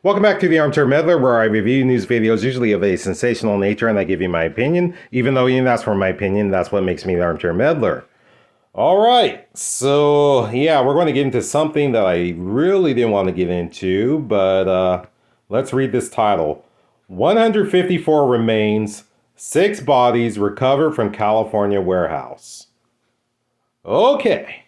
Welcome back to the Armchair Meddler, where I review news videos usually of a sensational nature and I give you my opinion. Even though you didn't ask for my opinion, that's what makes me the Armchair Meddler. Alright, so yeah, we're going to get into something that I really didn't want to get into, but let's read this title. 154 remains, 6 bodies recovered from California warehouse. Okay.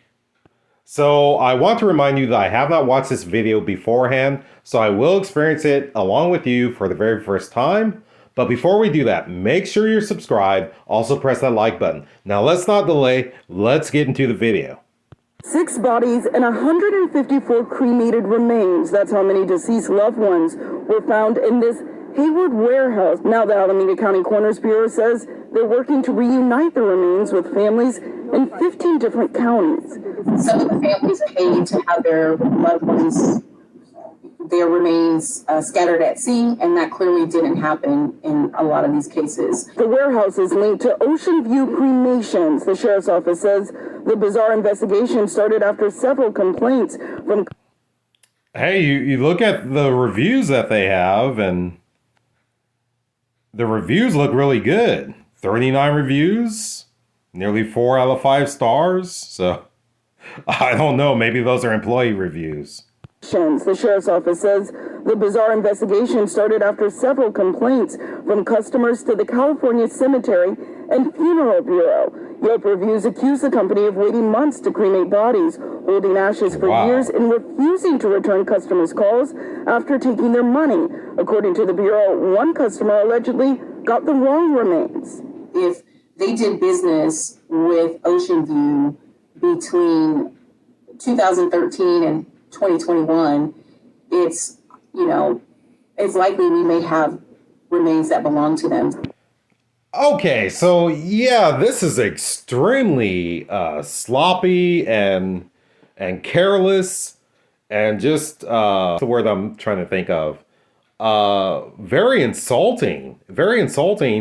So I want to remind you that I have not watched this video beforehand, so I will experience it along with you for the very first time. But before we do that, make sure you're subscribed. Also press that like button. Now let's not delay. Let's get into the video. 6 bodies and 154 cremated remains. That's how many deceased loved ones were found in this Hayward warehouse. Now the Alameda County Coroner's Bureau says they're working to reunite the remains with families in 15 different counties. Some of the families paid to have their loved ones, their remains scattered at sea, and that clearly didn't happen in a lot of these cases. The warehouse is linked to Ocean View cremations. The sheriff's office says the bizarre investigation started after several complaints from... Hey, you look at the reviews that they have, and the reviews look really good. 39 reviews, nearly 4 out of 5 stars. So I don't know, maybe those are employee reviews. The sheriff's office says the bizarre investigation started after several complaints from customers to the California Cemetery and Funeral Bureau. Yelp Reviews accused the company of waiting months to cremate bodies, holding ashes for years, and refusing to return customers' calls after taking their money. According to the Bureau, one customer allegedly got the wrong remains. If they did business with Ocean View between 2013 and 2021, it's likely we may have remains that belong to them. Okay, so yeah, this is extremely sloppy and careless, and just the word I'm trying to think of. Very insulting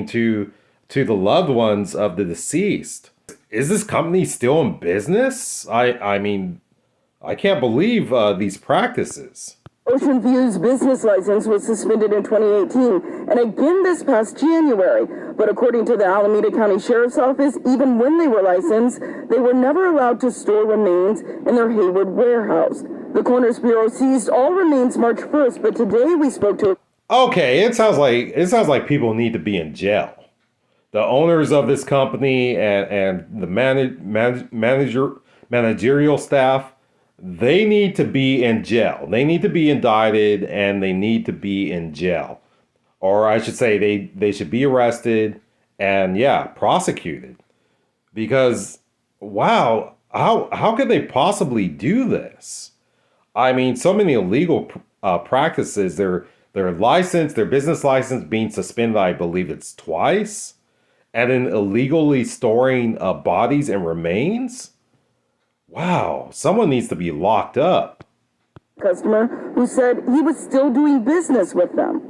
to the loved ones of the deceased. Is this company still in business? I mean, I can't believe these practices. Ocean View's business license was suspended in 2018 and again this past January. But according to the Alameda County Sheriff's Office, even when they were licensed, they were never allowed to store remains in their Hayward warehouse. The Coroner's Bureau seized all remains March 1st, but today we spoke to... Okay, it sounds like people need to be in jail. The owners of this company and the managerial staff, they need to be in jail. They need to be indicted, and they need to be in jail. Or I should say they should be arrested and, yeah, prosecuted. Because, wow, how could they possibly do this? I mean, so many illegal practices. Their license, their business license being suspended, I believe it's twice. And then illegally storing bodies and remains? Wow, someone needs to be locked up. Customer who said he was still doing business with them.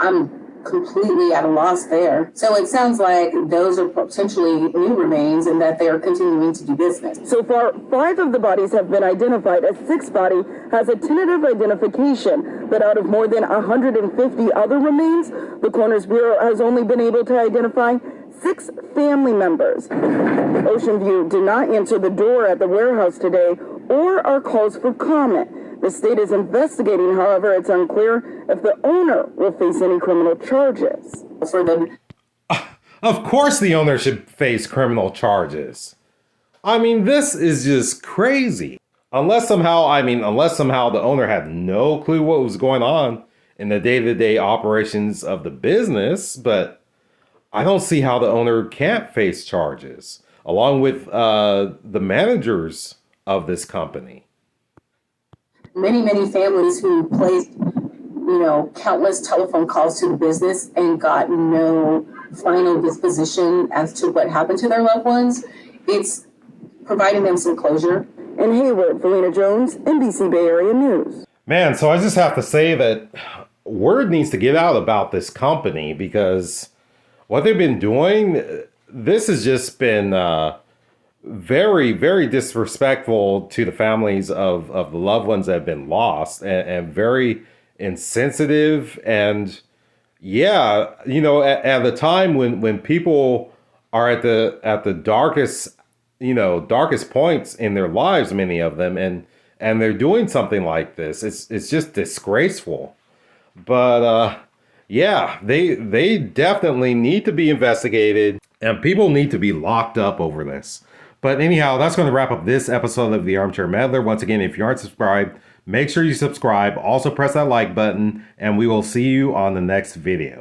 I'm completely at a loss there. So it sounds like those are potentially new remains and that they are continuing to do business. So far, 5 of the bodies have been identified. A 6th body has a tentative identification, but out of more than 150 other remains, the Coroner's Bureau has only been able to identify 6 family members. Ocean View did not answer the door at the warehouse today or our calls for comment. The state is investigating, however, it's unclear if the owner will face any criminal charges. Of course the owner should face criminal charges. I mean, this is just crazy. Unless somehow the owner had no clue what was going on in the day-to-day operations of the business, but I don't see how the owner can't face charges, along with the managers of this company. Many families who placed, countless telephone calls to the business and got no final disposition as to what happened to their loved ones. It's providing them some closure. In Hayward, Felina Jones, NBC Bay Area News. Man, so I just have to say that word needs to get out about this company, because what they've been doing, this has just been very, very disrespectful to the families of the loved ones that have been lost, and very insensitive. And yeah, at the time when people are at the darkest, darkest points in their lives, many of them, and they're doing something like this, it's just disgraceful. But yeah, they definitely need to be investigated, and people need to be locked up over this. But anyhow, that's going to wrap up this episode of the Armchair Meddler. Once again, if you aren't subscribed, make sure you subscribe. Also press that like button, and we will see you on the next video.